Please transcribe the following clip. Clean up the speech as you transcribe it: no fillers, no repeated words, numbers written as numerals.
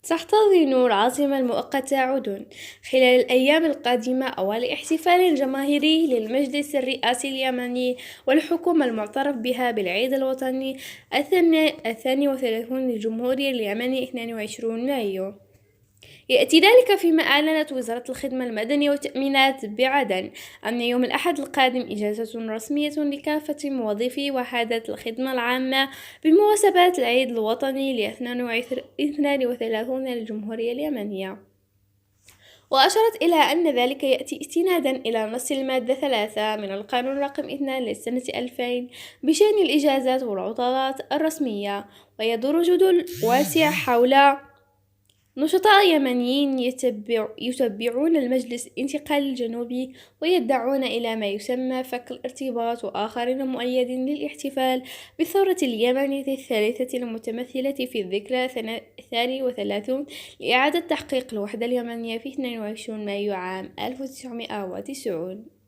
تحتضن العاصمة المؤقتة عدن خلال الأيام القادمة أول احتفال جماهيري للمجلس الرئاسي اليمني والحكومة المعترف بها بالعيد الوطني 32 للجمهورية اليمني 22 مايو. يأتي ذلك فيما أعلنت وزارة الخدمة المدنية والتأمينات بعدن أن يوم الأحد القادم إجازة رسمية لكافة موظفي وحدات الخدمة العامة بمناسبة العيد الوطني 32 للجمهورية اليمنية. وأشارت إلى أن ذلك يأتي استنادا إلى نص المادة 3 من القانون رقم 2 لسنة 2000 بشأن الإجازات والعطلات الرسمية، ويدور جدل واسع حول نشطاء يمنيين يتبعون المجلس الانتقالي الجنوبي ويدعون إلى ما يسمى فك الارتباط، وآخرين مؤيدين للاحتفال بالثورة اليمنية الثالثة المتمثلة في الذكرى 32 لإعادة تحقيق الوحدة اليمنية في 22 مايو عام 1990.